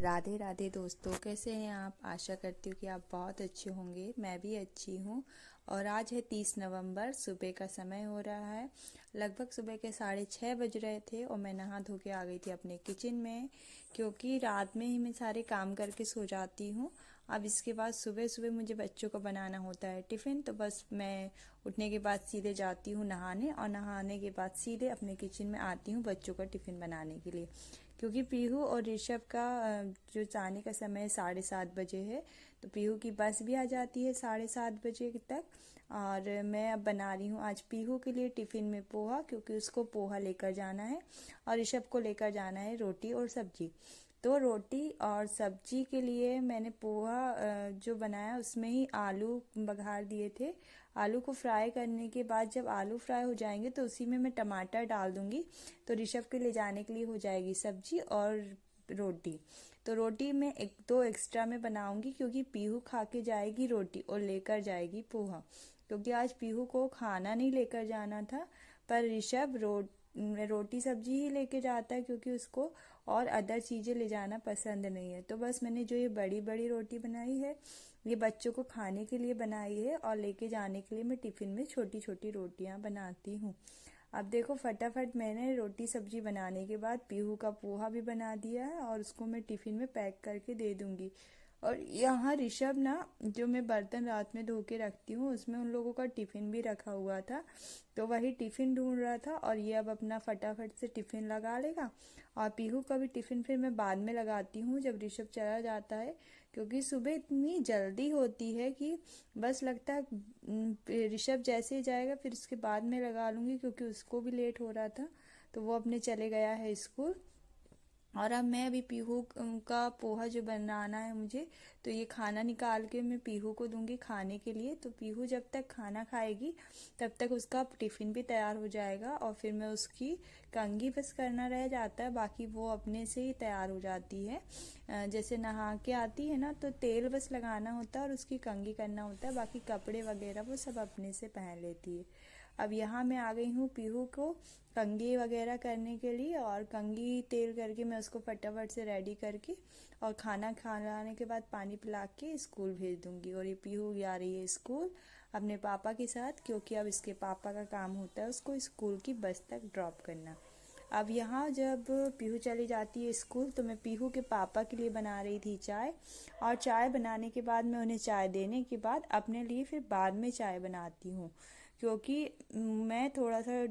राधे राधे दोस्तों, कैसे हैं आप। आशा करती हूँ कि आप बहुत अच्छे होंगे। मैं भी अच्छी हूँ। और आज है 30 नवंबर, सुबह का समय हो रहा है। लगभग सुबह के 6:30 बज रहे थे और मैं नहा धो के आ गई थी अपने किचन में, क्योंकि रात में ही मैं सारे काम करके सो जाती हूँ। अब इसके बाद सुबह सुबह मुझे बच्चों को बनाना होता है टिफ़िन, तो बस मैं उठने के बाद सीधे जाती हूँ नहाने, और नहाने के बाद सीधे अपने किचन में आती हूँ बच्चों का टिफ़िन बनाने के लिए। क्योंकि पीहू और ऋषभ का जो जाने का समय 7:30 बजे है, तो पीहू की बस भी आ जाती है 7:30 बजे तक। और मैं अब बना रही हूँ आज पीहू के लिए टिफ़िन में पोहा, क्योंकि उसको पोहा लेकर जाना है और ऋषभ को लेकर जाना है रोटी और सब्जी। तो रोटी और सब्जी के लिए मैंने पोहा जो बनाया उसमें ही आलू बघार दिए थे। आलू को फ्राई करने के बाद जब आलू फ्राई हो जाएंगे तो उसी में मैं टमाटर डाल दूंगी, तो ऋषभ के ले जाने के लिए हो जाएगी सब्जी और रोटी। तो रोटी मैं एक दो एक्स्ट्रा में बनाऊंगी, क्योंकि पीहू खा के जाएगी रोटी और लेकर जाएगी पोहा। क्योंकि आज पीहू को खाना नहीं लेकर जाना था, पर ऋषभ रोटी सब्जी ही लेके जाता है, क्योंकि उसको और अदर चीज़ें ले जाना पसंद नहीं है। तो बस मैंने जो ये बड़ी बड़ी रोटी बनाई है, ये बच्चों को खाने के लिए बनाई है, और लेके जाने के लिए मैं टिफ़िन में छोटी छोटी रोटियां बनाती हूँ। अब देखो, फटाफट मैंने रोटी सब्जी बनाने के बाद पीहू का पोहा भी बना दिया है, और उसको मैं टिफ़िन में पैक करके दे दूंगी। और यहाँ ऋषभ ना, जो मैं बर्तन रात में धो के रखती हूँ उसमें उन लोगों का टिफ़िन भी रखा हुआ था, तो वही टिफ़िन ढूंढ रहा था। और ये अब अपना फटाफट से टिफ़िन लगा लेगा। और पीहू का भी टिफ़िन फिर मैं बाद में लगाती हूँ जब ऋषभ चला जाता है, क्योंकि सुबह इतनी जल्दी होती है कि बस लगता है ऋषभ जैसे ही जाएगा फिर उसके बाद में लगा लूँगी, क्योंकि उसको भी लेट हो रहा था, तो वो अपने चले गया है स्कूल। और अब मैं अभी पीहू का पोहा जो बनाना है मुझे, तो ये खाना निकाल के मैं पीहू को दूंगी खाने के लिए। तो पीहू जब तक खाना खाएगी तब तक उसका टिफ़िन भी तैयार हो जाएगा, और फिर मैं उसकी कंघी बस करना रह जाता है, बाकी वो अपने से ही तैयार हो जाती है। जैसे नहा के आती है ना, तो तेल बस लगाना होता है और उसकी कंघी करना होता है, बाकी कपड़े वगैरह वो सब अपने से पहन लेती है। अब यहाँ मैं आ गई हूँ पीहू को कंघी वगैरह करने के लिए, और कंघी तेल करके मैं उसको फटाफट से रेडी करके और खाना खाने के बाद पानी पिला के स्कूल भेज दूंगी। और ये पीहू जा रही है स्कूल अपने पापा के साथ, क्योंकि अब इसके पापा का काम होता है उसको स्कूल की बस तक ड्रॉप करना। अब यहाँ जब पीहू चली जाती है स्कूल, तो मैं पीहू के पापा के लिए बना रही थी चाय। और चाय बनाने के बाद मैं उन्हें चाय देने के बाद अपने लिए फिर बाद में चाय बनाती हूँ, क्योंकि मैं थोड़ा सा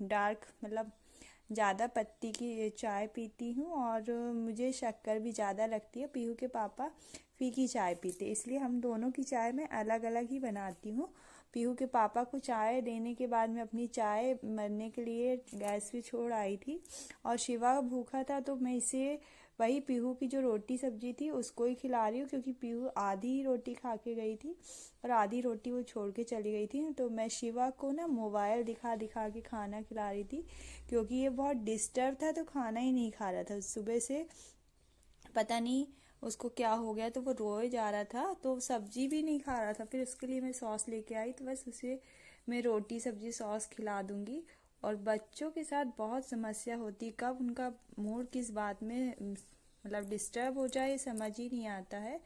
डार्क, मतलब ज़्यादा पत्ती की चाय पीती हूँ, और मुझे शक्कर भी ज़्यादा लगती है। पीहू के पापा फीकी चाय पीते, इसलिए हम दोनों की चाय मैं अलग अलग ही बनाती हूँ। पीहू के पापा को चाय देने के बाद मैं अपनी चाय मरने के लिए गैस पे छोड़ आई थी, और शिवा भूखा था, तो मैं इसे वही पीहू की जो रोटी सब्जी थी उसको ही खिला रही हूँ, क्योंकि पीहू आधी ही रोटी खा के गई थी और आधी रोटी वो छोड़ के चली गई थी। तो मैं शिवा को ना मोबाइल दिखा दिखा के खाना खिला रही थी, क्योंकि ये बहुत डिस्टर्ब था, तो खाना ही नहीं खा रहा था सुबह से। पता नहीं उसको क्या हो गया, तो वो रोए जा रहा था, तो सब्जी भी नहीं खा रहा था। फिर उसके लिए मैं सॉस लेके आई, तो बस उसे मैं रोटी सब्जी सॉस खिला दूंगी। और बच्चों के साथ बहुत समस्या होती, कब उनका मूड किस बात में मतलब डिस्टर्ब हो जाए समझ ही नहीं आता है।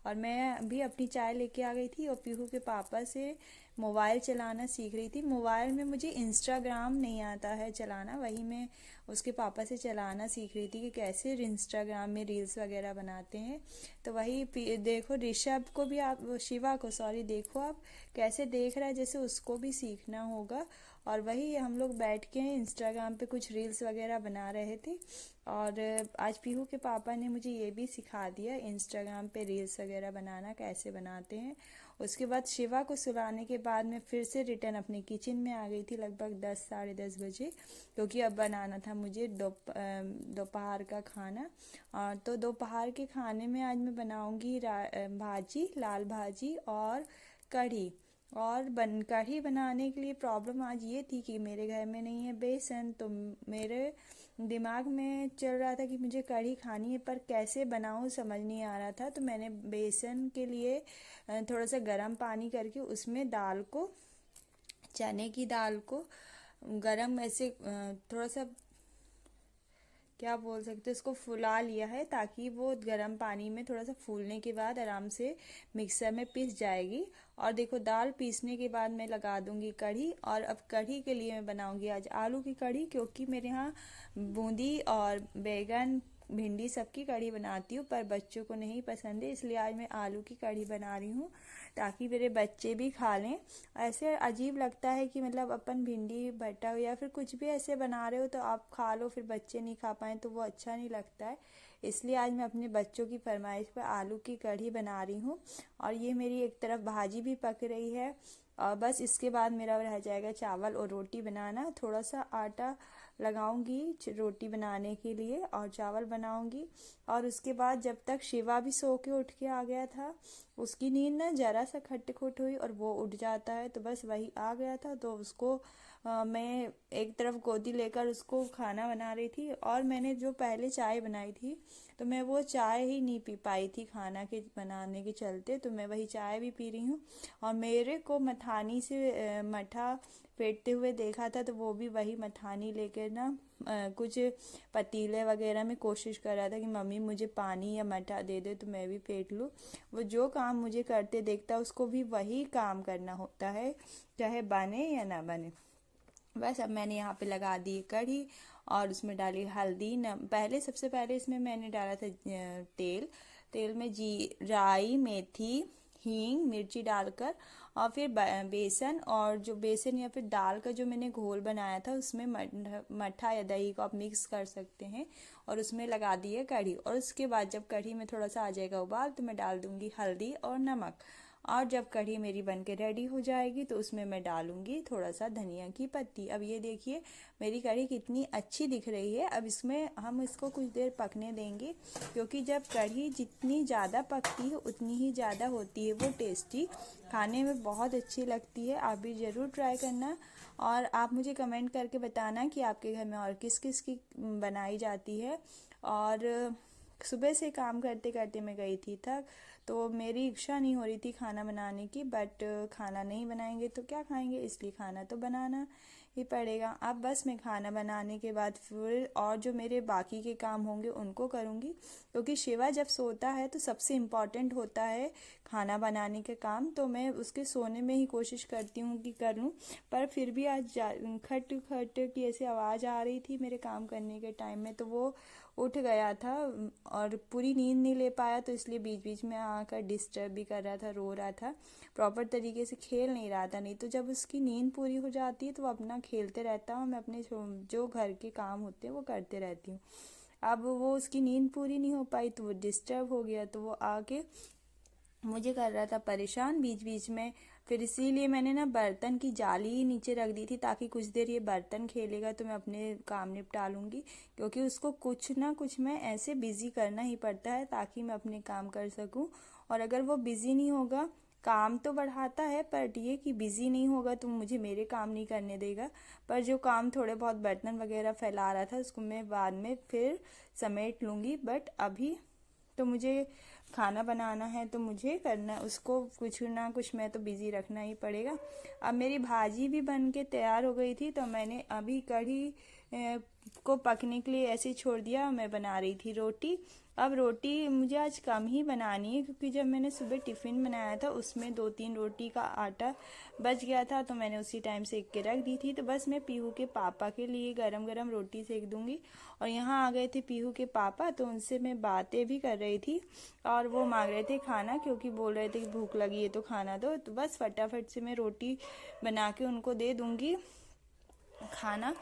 और मैं भी अपनी चाय लेके आ गई थी और पीहू के पापा से मोबाइल चलाना सीख रही थी। मोबाइल में मुझे इंस्टाग्राम नहीं आता है चलाना, वही मैं उसके पापा से चलाना सीख रही थी कि कैसे इंस्टाग्राम में रील्स वगैरह बनाते हैं। तो वही देखो, ऋषभ को भी आप, शिवा को सॉरी, देखो आप कैसे देख रहा है, जैसे उसको भी सीखना होगा। और वही हम लोग बैठ के इंस्टाग्राम पे कुछ रील्स वगैरह बना रहे थे। और आज पीहू के पापा ने मुझे ये भी सिखा दिया इंस्टाग्राम पे रील्स वगैरह बनाना कैसे बनाते हैं। उसके बाद शिवा को सुलाने के बाद मैं फिर से रिटर्न अपने किचन में आ गई थी लगभग 10 साढ़े 10 बजे, क्योंकि अब बनाना था मुझे दोपहर का खाना। और तो दोपहर के खाने में आज मैं बनाऊंगी भाजी, लाल भाजी और कढ़ी। और कढ़ी बनाने के लिए प्रॉब्लम आज ये थी कि मेरे घर में नहीं है बेसन, तो मेरे दिमाग में चल रहा था कि मुझे कढ़ी खानी है, पर कैसे बनाऊँ समझ नहीं आ रहा था। तो मैंने बेसन के लिए थोड़ा सा गर्म पानी करके उसमें दाल को, चने की दाल को गरम ऐसे थोड़ा सा क्या बोल सकते हैं, उसको फुला लिया है ताकि वो गर्म पानी में थोड़ा सा फूलने के बाद आराम से मिक्सर में पीस जाएगी। और देखो दाल पीसने के बाद मैं लगा दूंगी कढ़ी। और अब कढ़ी के लिए मैं बनाऊंगी आज आलू की कढ़ी, क्योंकि मेरे यहाँ बूंदी और बैगन भिंडी सबकी कढ़ी बनाती हूँ, पर बच्चों को नहीं पसंद है, इसलिए आज मैं आलू की कढ़ी बना रही हूँ ताकि मेरे बच्चे भी खा लें। ऐसे अजीब लगता है कि मतलब अपन भिंडी भट्टा या फिर कुछ भी ऐसे बना रहे हो तो आप खा लो, फिर बच्चे नहीं खा पाए तो वो अच्छा नहीं लगता है। इसलिए आज मैं अपने बच्चों की फरमाइश पर आलू की कढ़ी बना रही हूँ। और ये मेरी एक तरफ भाजी भी पक रही है। और बस इसके बाद मेरा रह जाएगा चावल और रोटी बनाना। थोड़ा सा आटा लगाऊंगी रोटी बनाने के लिए और चावल बनाऊंगी। और उसके बाद जब तक शिवा भी सो के उठ के आ गया था, उसकी नींद ना जरा सा खट खुट हुई और वो उठ जाता है, तो बस वही आ गया था तो उसको मैं एक तरफ गोदी लेकर उसको खाना बना रही थी। और मैंने जो पहले चाय बनाई थी तो मैं वो चाय ही नहीं पी पाई थी खाना के बनाने के चलते, तो मैं वही चाय भी पी रही हूँ। और मेरे को मथानी से मठा फेंटते हुए देखा था तो वो भी वही मथानी लेकर ना कुछ पतीले वगैरह में कोशिश कर रहा था कि मम्मी मुझे पानी या मठा दे दे तो मैं भी फेंट लूँ। वो जो काम मुझे करते देखता उसको भी वही काम करना होता है, चाहे बने या ना बने। बस अब मैंने यहाँ पे लगा दी कढ़ी और उसमें डाली हल्दी न पहले सबसे पहले इसमें मैंने डाला था तेल। तेल में राई मेथी हींग मिर्ची डालकर और फिर बेसन, और जो बेसन या फिर दाल का जो मैंने घोल बनाया था उसमें मट्ठा या दही को आप मिक्स कर सकते हैं और उसमें लगा दिए कढ़ी। और उसके बाद जब कढ़ी में थोड़ा सा आ जाएगा उबाल तो मैं डाल दूंगी हल्दी और नमक। और जब कढ़ी मेरी बन के रेडी हो जाएगी तो उसमें मैं डालूंगी थोड़ा सा धनिया की पत्ती। अब ये देखिए मेरी कढ़ी कितनी अच्छी दिख रही है। अब इसमें हम इसको कुछ देर पकने देंगे, क्योंकि जब कढ़ी जितनी ज़्यादा पकती है उतनी ही ज़्यादा होती है वो टेस्टी, खाने में बहुत अच्छी लगती है। आप भी ज़रूर ट्राई करना और आप मुझे कमेंट करके बताना कि आपके घर में और किस किस की बनाई जाती है। और सुबह से काम करते करते मैं गई थी थक, तो मेरी इच्छा नहीं हो रही थी खाना बनाने की, बट खाना नहीं बनाएंगे तो क्या खाएंगे, इसलिए खाना तो बनाना ही पड़ेगा। अब बस मैं खाना बनाने के बाद फिर और जो मेरे बाकी के काम होंगे उनको करूँगी, क्योंकि शिवा जब सोता है तो सबसे इम्पॉर्टेंट होता है खाना बनाने के काम, तो मैं उसके सोने में ही कोशिश करती हूँ कि कर लूँ। पर फिर भी आज खट खट की ऐसी आवाज़ आ रही थी मेरे काम करने के टाइम में, तो वो उठ गया था और पूरी नींद नहीं ले पाया, तो इसलिए बीच बीच में आकर डिस्टर्ब भी कर रहा था, रो रहा था, प्रॉपर तरीके से खेल नहीं रहा था। नहीं तो जब उसकी नींद पूरी हो जाती है तो वो अपना खेलते रहता है, मैं अपने जो घर के काम होते हैं वो करते रहती हूँ। अब वो उसकी नींद पूरी नहीं हो पाई तो वो डिस्टर्ब हो गया, तो वो आके मुझे कर रहा था परेशान बीच बीच में। फिर इसीलिए मैंने ना बर्तन की जाली ही नीचे रख दी थी ताकि कुछ देर ये बर्तन खेलेगा तो मैं अपने काम निपटा लूँगी, क्योंकि उसको कुछ ना कुछ मैं ऐसे बिज़ी करना ही पड़ता है ताकि मैं अपने काम कर सकूँ। और अगर वो बिज़ी नहीं होगा, काम तो बढ़ाता है पर ये कि बिज़ी नहीं होगा तो मुझे मेरे काम नहीं करने देगा। पर जो काम थोड़े बहुत बर्तन वगैरह फैला रहा था उसको मैं बाद में फिर समेट लूँगी, बट अभी तो मुझे खाना बनाना है तो मुझे करना उसको कुछ ना कुछ मैं तो बिज़ी रखना ही पड़ेगा। अब मेरी भाजी भी बन के तैयार हो गई थी तो मैंने अभी कढ़ी को पकने के लिए ऐसे ही छोड़ दिया। मैं बना रही थी रोटी। अब रोटी मुझे आज कम ही बनानी है, क्योंकि जब मैंने सुबह टिफ़िन बनाया था उसमें 2-3 रोटी का आटा बच गया था तो मैंने उसी टाइम सेक के रख दी थी। तो बस मैं पीहू के पापा के लिए गरम गरम रोटी सेक दूंगी। और यहाँ आ गए थे पीहू के पापा, तो उनसे मैं बातें भी कर रही थी और वो मांग रहे थे खाना, क्योंकि बोल रहे थे कि भूख लगी है तो खाना दो। तो बस फटाफट से मैं रोटी बना के उनको दे दूंगी खाना।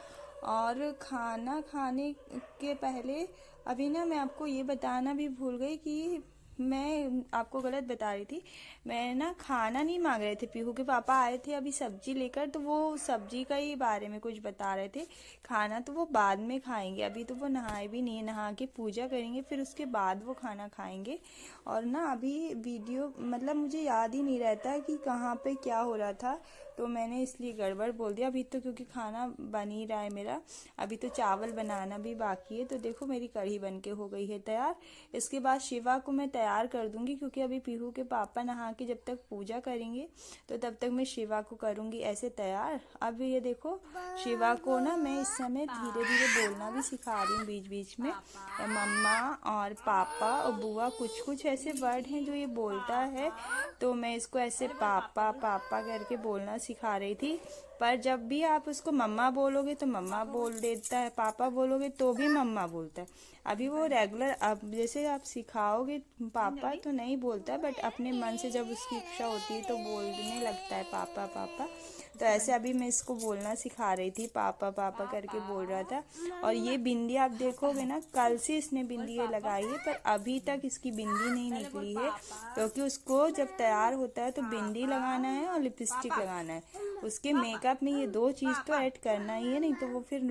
और खाना खाने के पहले अभी ना मैं आपको ये बताना भी भूल गई कि मैं आपको गलत बता रही थी। मैं ना खाना नहीं मांग रहे थे, पीहू के पापा आए थे अभी सब्जी लेकर, तो वो सब्जी का ही बारे में कुछ बता रहे थे। खाना तो वो बाद में खाएंगे, अभी तो वो नहाए भी नहीं, नहा के पूजा करेंगे फिर उसके बाद वो खाना खाएंगे। और ना अभी वीडियो मतलब मुझे याद ही नहीं रहता कि कहाँ पे क्या हो रहा था, तो मैंने इसलिए गड़बड़ बोल दिया। अभी तो क्योंकि खाना बन ही रहा है मेरा, अभी तो चावल बनाना भी बाकी है। तो देखो मेरी कढ़ी बन के हो गई है तैयार। इसके बाद शिवा को मैं तैयार तैयार कर दूंगी, क्योंकि अभी पीहू के पापा नहा के जब तक पूजा करेंगे तो तब तक मैं शिवा को करूंगी ऐसे तैयार। अब ये देखो शिवा को ना मैं इस समय धीरे धीरे बोलना भी सिखा रही हूँ बीच बीच में। मम्मा और पापा और बुआ कुछ कुछ ऐसे वर्ड हैं जो ये बोलता है, तो मैं इसको ऐसे पापा पापा करके बोलना सिखा रही थी। पर जब भी आप उसको मम्मा बोलोगे तो मम्मा बोल देता है, पापा बोलोगे तो भी मम्मा बोलता है। अभी वो रेगुलर, अब जैसे आप सिखाओगे पापा तो नहीं बोलता है, बट अपने मन से जब उसकी इच्छा होती है तो बोलने लगता है पापा पापा। तो ऐसे अभी मैं इसको बोलना सिखा रही थी, पापा पापा करके बोल रहा था। और ये बिंदी आप देखोगे ना, कल से इसने बिंदी लगाई है पर अभी तक इसकी बिंदी नहीं निकली है, क्योंकि उसको जब तैयार होता है तो बिंदी लगाना है और लिपस्टिक लगाना है। उसके मेकअप में ये दो चीज़ तो ऐड करना ही है, नहीं तो वो फिर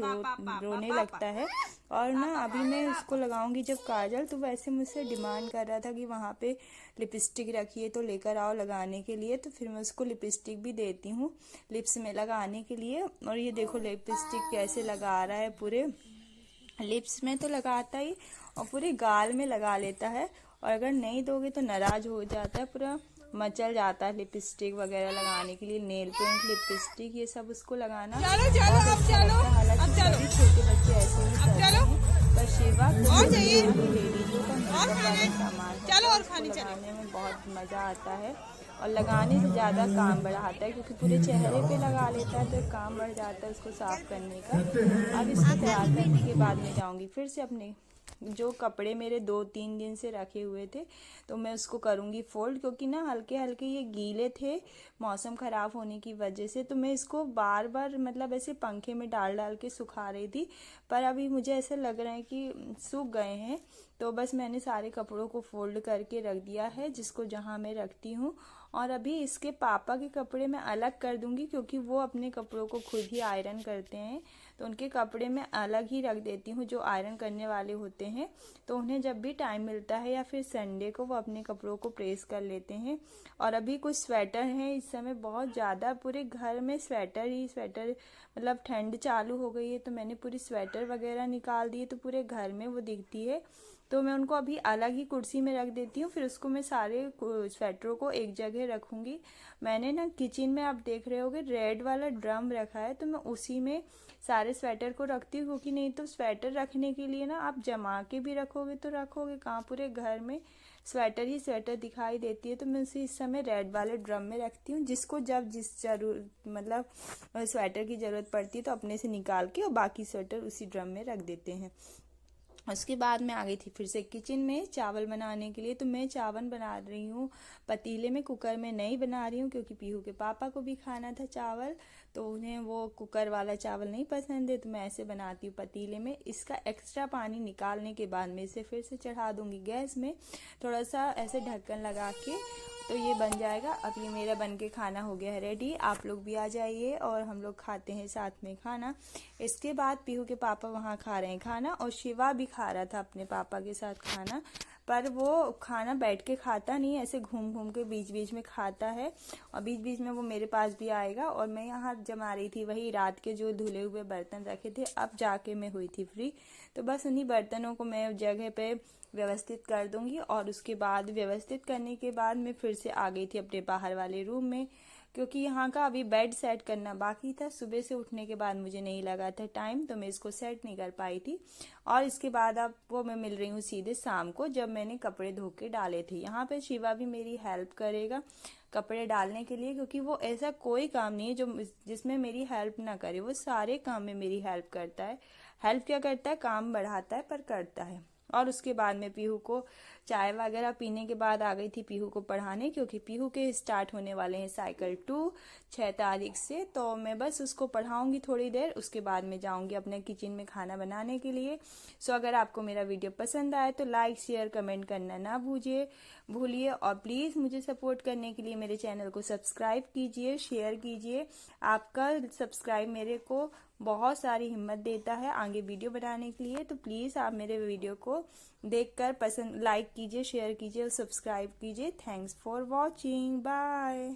रोने लगता है। और ना अभी मैं उसको लगाऊंगी जब काजल, तो वैसे मुझसे डिमांड कर रहा था कि वहाँ पे लिपस्टिक रखिए तो लेकर आओ लगाने के लिए, तो फिर मैं उसको लिपस्टिक भी देती हूँ लिप्स में लगाने के लिए। और ये देखो लिपस्टिक कैसे लगा रहा है, पूरे लिप्स में तो लगाता ही और पूरे गाल में लगा लेता है। और अगर नहीं दोगे तो नाराज हो जाता है, पूरा मचल जाता है लिपस्टिक वगैरह लगाने के लिए। नेल पेंट, लिपस्टिक, ये सब उसको लगाना बहुत अच्छा लगता है। हालांकि सभी छोटे बच्चे ऐसे ही करते हैं, पर शिवा लेडीजों का मेकअप वाला सामान है तो उसको लगाने में बहुत मजा आता है और लगाने से ज़्यादा काम बढ़ाता है, क्योंकि पूरे चेहरे पे लगा लेता है तो काम बढ़ जाता है उसको साफ करने का। अब इसको तैयार करने के बाद में जाऊंगी फिर से अपने जो कपड़े मेरे 2-3 दिन से रखे हुए थे तो मैं उसको करूँगी फोल्ड, क्योंकि ना हल्के हल्के ये गीले थे मौसम ख़राब होने की वजह से। तो मैं इसको बार बार मतलब ऐसे पंखे में डाल डाल के सुखा रही थी, पर अभी मुझे ऐसा लग रहा है कि सूख गए हैं, तो बस मैंने सारे कपड़ों को फोल्ड करके रख दिया है जिसको जहाँ मैं रखती हूँ। और अभी इसके पापा के कपड़े मैं अलग कर दूंगी, क्योंकि वो अपने कपड़ों को खुद ही आयरन करते हैं, तो उनके कपड़े मैं अलग ही रख देती हूँ जो आयरन करने वाले होते हैं। तो उन्हें जब भी टाइम मिलता है या फिर संडे को वो अपने कपड़ों को प्रेस कर लेते हैं। और अभी कुछ स्वेटर हैं इस समय बहुत ज़्यादा, पूरे घर में स्वेटर ही स्वेटर, मतलब ठंड चालू हो गई है तो मैंने पूरी स्वेटर वगैरह निकाल दी है, तो पूरे घर में वो दिखती है। तो मैं उनको अभी अलग ही कुर्सी में रख देती हूँ, फिर उसको मैं सारे स्वेटरों को एक जगह रखूँगी। मैंने ना किचन में आप देख रहे होगे रेड वाला ड्रम रखा है, तो मैं उसी में सारे स्वेटर को रखती हूँ, क्योंकि नहीं तो स्वेटर रखने के लिए ना आप जमा के भी रखोगे तो रखोगे कहाँ, पूरे घर में स्वेटर ही स्वेटर दिखाई देती है। तो मैं उसे इस समय रेड वाले ड्रम में रखती हूँ, जिसको जब जिस मतलब स्वेटर की ज़रूरत पड़ती है तो अपने से निकाल के और बाकी स्वेटर उसी ड्रम में रख देते हैं। उसके बाद मैं आ गई थी फिर से किचन में चावल बनाने के लिए। तो मैं चावल बना रही हूँ पतीले में, कुकर में नहीं बना रही हूँ, क्योंकि पीहू के पापा को भी खाना था चावल, तो उन्हें वो कुकर वाला चावल नहीं पसंद है, तो मैं ऐसे बनाती हूँ पतीले में। इसका एक्स्ट्रा पानी निकालने के बाद मैं इसे फिर से चढ़ा दूँगी गैस में, थोड़ा सा ऐसे ढक्कन लगा के, तो ये बन जाएगा। अब ये मेरा बन के खाना हो गया है रेडी, आप लोग भी आ जाइए और हम लोग खाते हैं साथ में खाना। इसके बाद पीहू के पापा वहाँ खा रहे हैं खाना, और शिवा भी खा रहा था अपने पापा के साथ खाना, पर वो खाना बैठ के खाता नहीं, ऐसे घूम घूम के बीच बीच में खाता है, और बीच बीच में वो मेरे पास भी आएगा। और मैं यहाँ जमा रही थी वही रात के जो धुले हुए बर्तन रखे थे, अब जाके मैं हुई थी फ्री, तो बस उन्हीं बर्तनों को मैं जगह पे व्यवस्थित कर दूंगी। और उसके बाद व्यवस्थित करने के बाद मैं फिर से आ गई थी अपने बाहर वाले रूम में, क्योंकि यहाँ का अभी बेड सेट करना बाकी था। सुबह से उठने के बाद मुझे नहीं लगा था टाइम, तो मैं इसको सेट नहीं कर पाई थी। और इसके बाद अब वो मैं मिल रही हूँ सीधे शाम को, जब मैंने कपड़े धो के डाले थे। यहाँ पे शिवा भी मेरी हेल्प करेगा कपड़े डालने के लिए, क्योंकि वो ऐसा कोई काम नहीं है जो जिसमें मेरी हेल्प ना करे, वो सारे काम में मेरी हेल्प करता है। हेल्प क्या करता है, काम बढ़ाता है पर करता है। और उसके बाद में पीहू को चाय वगैरह पीने के बाद आ गई थी पीहू को पढ़ाने, क्योंकि पीहू के स्टार्ट होने वाले हैं साइकिल 2 6 तारीख से, तो मैं बस उसको पढ़ाऊंगी थोड़ी देर, उसके बाद में जाऊंगी अपने किचन में खाना बनाने के लिए। सो अगर आपको मेरा वीडियो पसंद आए तो लाइक शेयर कमेंट करना ना भूलिए, और प्लीज़ मुझे सपोर्ट करने के लिए मेरे चैनल को सब्सक्राइब कीजिए, शेयर कीजिए। आपका सब्सक्राइब मेरे को बहुत सारी हिम्मत देता है आगे वीडियो बनाने के लिए, तो प्लीज़ आप मेरे वीडियो को देखकर पसंद लाइक कीजिए, शेयर कीजिए और सब्सक्राइब कीजिए। Thanks for watching, bye.